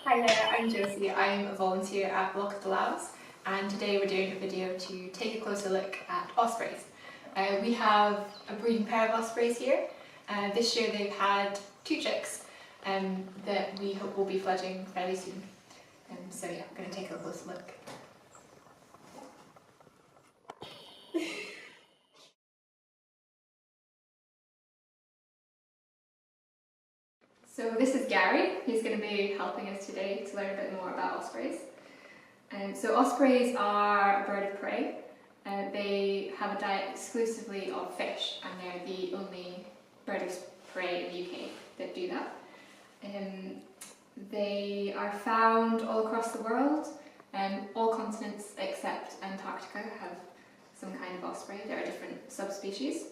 Hi there, I'm Josie. I'm a volunteer at Loch of the Laos, and today we're doing a video to take a closer look at ospreys. We have a breeding pair of ospreys here. This year they've had 2 chicks that we hope will be fledging fairly soon. So yeah, we're going to take a closer look. So this is Gary. He's going to be helping us today to learn a bit more about ospreys. So ospreys are a bird of prey. They have a diet exclusively of fish, and they're the only bird of prey in the UK that do that. They are found all across the world. All continents except Antarctica have some kind of osprey. There are different subspecies.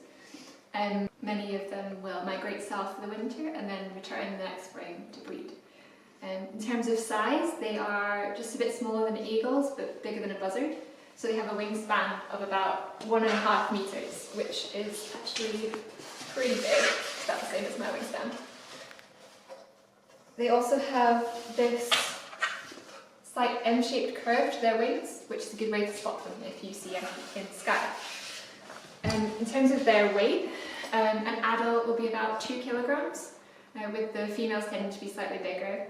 Many of them will migrate south for the winter and then return the next spring to breed. In terms of size, they are just a bit smaller than eagles but bigger than a buzzard. So they have a wingspan of about 1.5 meters, which is actually pretty big. That's the same as my wingspan. They also have this slight M-shaped curve to their wings, which is a good way to spot them if you see them in the sky. In terms of their weight, an adult will be about 2 kilograms, with the females tending to be slightly bigger.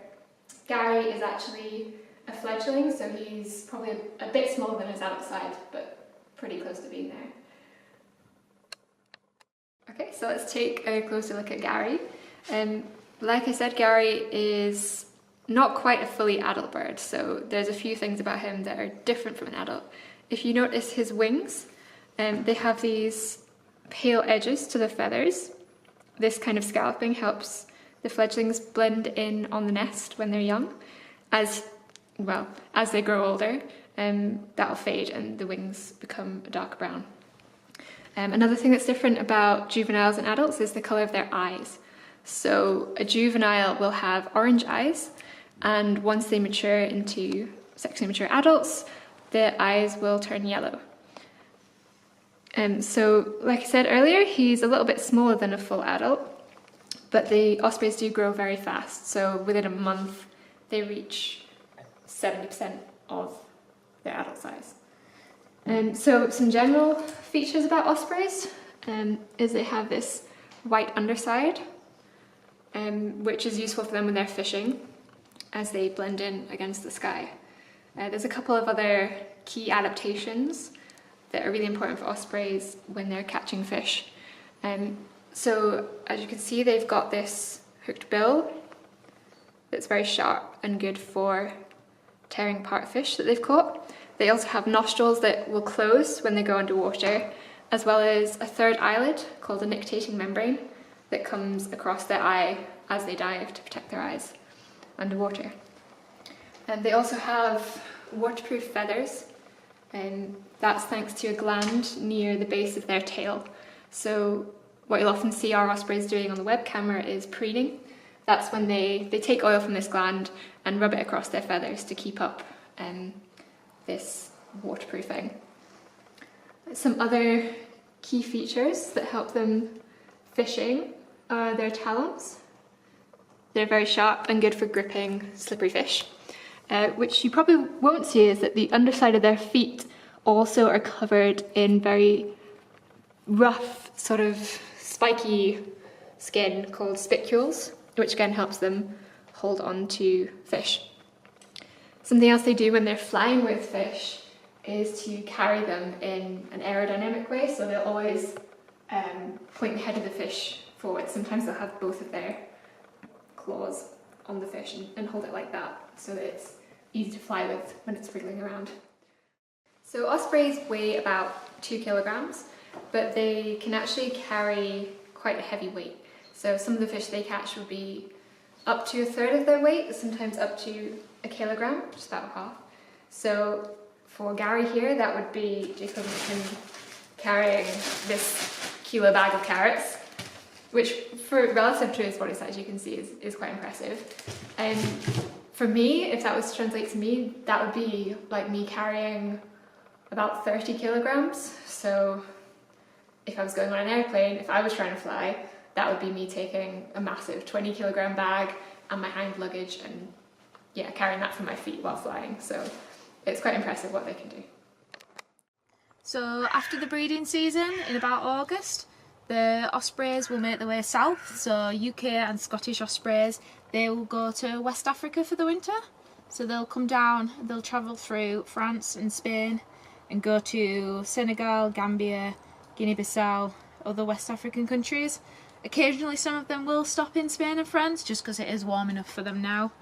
Gary is actually a fledgling, so he's probably a bit smaller than his outside, but pretty close to being there. Okay, so let's take a closer look at Gary. Like I said, Gary is not quite a fully adult bird, so there's a few things about him that are different from an adult. If you notice his wings, they have these pale edges to the feathers. This kind of scalloping helps the fledglings blend in on the nest when they're young. As they grow older, that'll fade and the wings become a dark brown. Another thing that's different about juveniles and adults is the colour of their eyes. So a juvenile will have orange eyes, and once they mature into sexually mature adults, their eyes will turn yellow. So, like I said earlier, he's a little bit smaller than a full adult, but the ospreys do grow very fast. So within a month, they reach 70% of their adult size. So some general features about ospreys is they have this white underside, which is useful for them when they're fishing, as they blend in against the sky. There's a couple of other key adaptations that are really important for ospreys when they're catching fish. So as you can see, they've got this hooked bill that's very sharp and good for tearing apart fish that they've caught. They also have nostrils that will close when they go underwater, as well as a third eyelid called a nictitating membrane that comes across their eye as they dive to protect their eyes underwater. And they also have waterproof feathers, and that's thanks to a gland near the base of their tail. So what you'll often see our ospreys doing on the web camera is preening. That's when they take oil from this gland and rub it across their feathers to keep up this waterproofing. Some other key features that help them fishing are their talons. They're very sharp and good for gripping slippery fish. Which you probably won't see is that the underside of their feet also are covered in very rough, sort of spiky skin called spicules, which again helps them hold on to fish. Something else they do when they're flying with fish is to carry them in an aerodynamic way, so they'll always point the head of the fish forward. Sometimes they'll have both of their claws on the fish and hold it like that, so that it's easy to fly with when it's wriggling around. So ospreys weigh about 2 kilograms, but they can actually carry quite a heavy weight. So some of the fish they catch will be up to 1/3 of their weight, sometimes up to 1 kilogram, which is about half. So for Gary here, that would be the equivalent of him carrying this kilo bag of carrots, which for relative to his body size you can see is quite impressive. And for me, if that was to translate to me, that would be like me carrying about 30 kilograms. So if I was going on an airplane, if I was trying to fly, that would be me taking a massive 20 kilogram bag and my hand luggage and yeah, carrying that from my feet while flying. So it's quite impressive what they can do. So after the breeding season in about August, the Ospreys will make their way south. So UK and Scottish Ospreys, they will go to West Africa for the winter. So they'll come down, they'll travel through France and Spain and go to Senegal, Gambia, Guinea-Bissau, other West African countries. Occasionally some of them will stop in Spain and France just because it is warm enough for them now.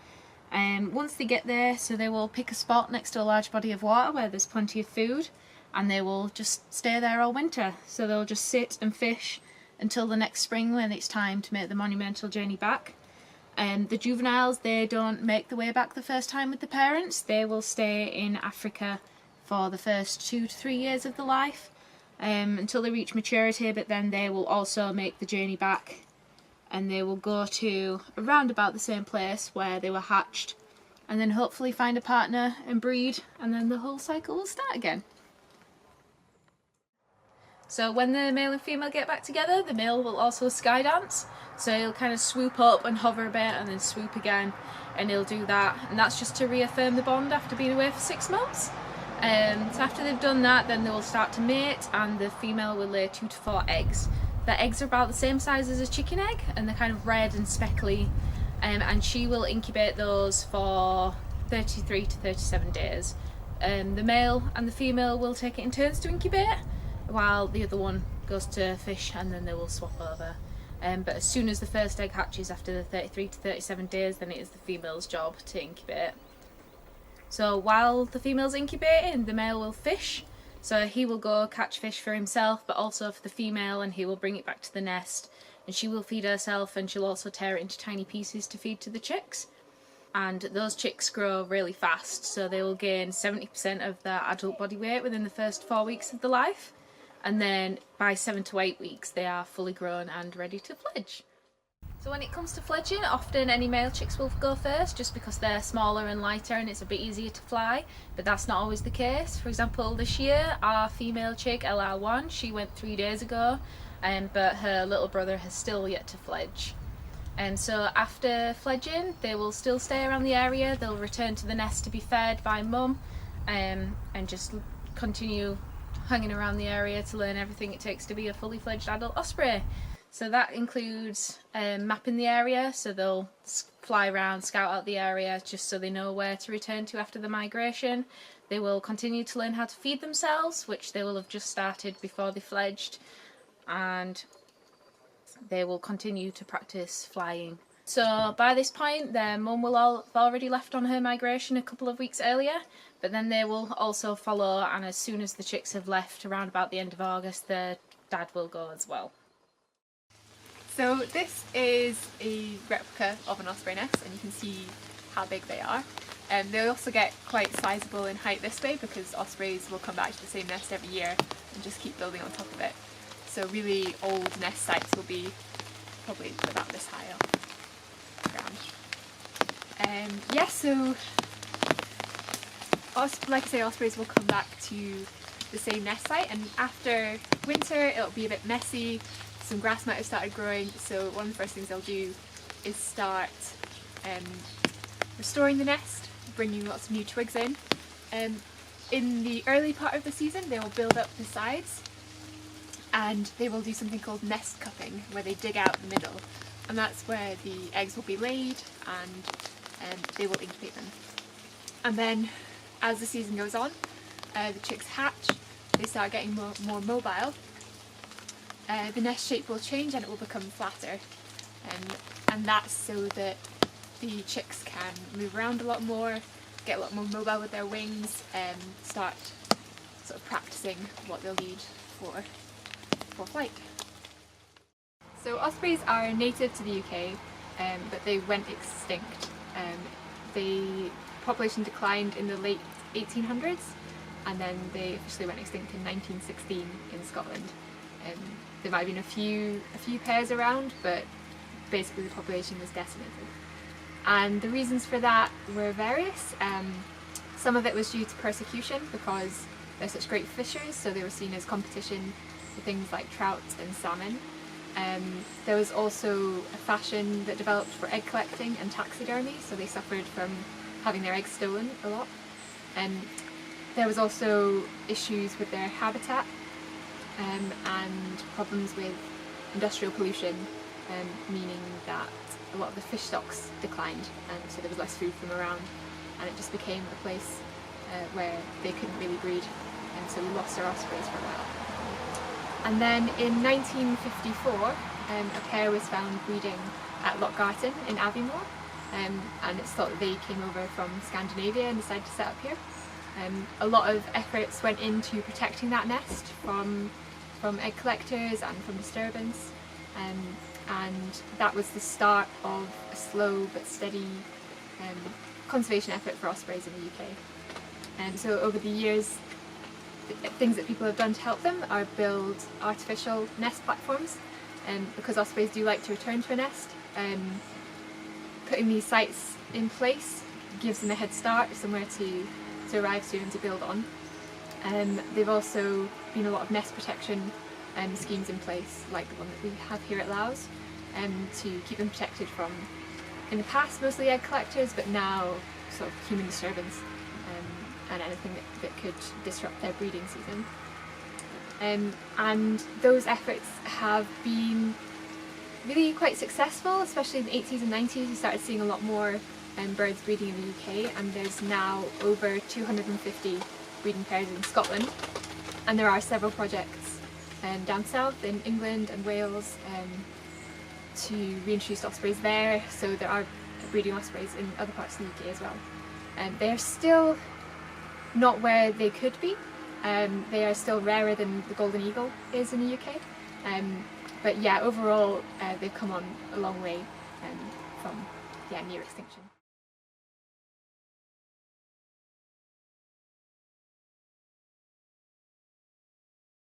Once they get there, so they will pick a spot next to a large body of water where there's plenty of food, and they will just stay there all winter. So they'll just sit and fish until the next spring when it's time to make the monumental journey back. The juveniles, they don't make the way back the first time with the parents. They will stay in Africa for the first 2 to 3 years of their life until they reach maturity, but then they will also make the journey back, and they will go to around about the same place where they were hatched, and then hopefully find a partner and breed, and then the whole cycle will start again. So when the male and female get back together, the male will also sky dance. So he'll kind of swoop up and hover a bit and then swoop again, and he'll do that. And that's just to reaffirm the bond after being away for 6 months. So after they've done that, then they will start to mate, and the female will lay 2 to 4 eggs. The eggs are about the same size as a chicken egg, and they're kind of red and speckly. And she will incubate those for 33 to 37 days. The male and the female will take it in turns to incubate, while the other one goes to fish, and then they will swap over. But as soon as the first egg hatches after the 33 to 37 days, then it is the female's job to incubate. So while the female's incubating, the male will fish. So he will go catch fish for himself, but also for the female, and he will bring it back to the nest. And she will feed herself, and she'll also tear it into tiny pieces to feed to the chicks. And those chicks grow really fast, so they will gain 70% of their adult body weight within the first 4 weeks of their life. And then by 7 to 8 weeks they are fully grown and ready to fledge. So when it comes to fledging, often any male chicks will go first just because they're smaller and lighter and it's a bit easier to fly, but that's not always the case. For example, this year our female chick LR1, she went 3 days ago, but her little brother has still yet to fledge. And so after fledging, they will still stay around the area, they'll return to the nest to be fed by mum, and just continue hanging around the area to learn everything it takes to be a fully fledged adult osprey. So that includes mapping the area, so they'll fly around, scout out the area just so they know where to return to after the migration. They will continue to learn how to feed themselves, which they will have just started before they fledged, and they will continue to practice flying. So by this point their mum will have already left on her migration a couple of weeks earlier, but then they will also follow, and as soon as the chicks have left around about the end of August, their dad will go as well. So this is a replica of an osprey nest, and you can see how big they are. They also get quite sizable in height this way because ospreys will come back to the same nest every year and just keep building on top of it. So really old nest sites will be probably about this high up ground. Yeah, so like I say, ospreys will come back to the same nest site, and after winter it'll be a bit messy. Some grass might have started growing, so one of the first things they'll do is start restoring the nest, bringing lots of new twigs in. In the early part of the season they will build up the sides, and they will do something called nest cupping, where they dig out the middle, and that's where the eggs will be laid, and they will incubate them. And then as the season goes on, the chicks hatch, they start getting more mobile. The nest shape will change and it will become flatter, and that's so that the chicks can move around a lot more, get a lot more mobile with their wings, and start sort of practicing what they'll need for flight. So ospreys are native to the UK, but they went extinct. The population declined in the late 1800s, and then they officially went extinct in 1916 in Scotland. There might have been a few pairs around, but basically the population was decimated. And the reasons for that were various. Some of it was due to persecution because they're such great fishers, so they were seen as competition for things like trout and salmon. There was also a fashion that developed for egg collecting and taxidermy, so they suffered from having their eggs stolen a lot. There was also issues with their habitat and problems with industrial pollution, meaning that a lot of the fish stocks declined, and so there was less food from around, and it just became a place where they couldn't really breed, and so we lost our ospreys for a while. And then in 1954, a pair was found breeding at Lochgarten in Aviemore, and it's thought that they came over from Scandinavia and decided to set up here. A lot of efforts went into protecting that nest from egg collectors and from disturbance, and that was the start of a slow but steady conservation effort for ospreys in the UK. And so over the years, things that people have done to help them are build artificial nest platforms, because ospreys do like to return to a nest. Putting these sites in place gives them a head start, somewhere to arrive to and to build on. They've also been a lot of nest protection schemes in place, like the one that we have here at Laos, to keep them protected from, in the past, mostly egg collectors, but now sort of human disturbance and anything that could disrupt their breeding season. And those efforts have been really quite successful, especially in the 80s and 90s. We started seeing a lot more birds breeding in the UK, and there's now over 250 breeding pairs in Scotland, and there are several projects down south in England and Wales to reintroduce ospreys there, so there are breeding ospreys in other parts of the UK as well. They're still not where they could be. They are still rarer than the golden eagle is in the UK, but yeah, overall they've come on a long way from near extinction.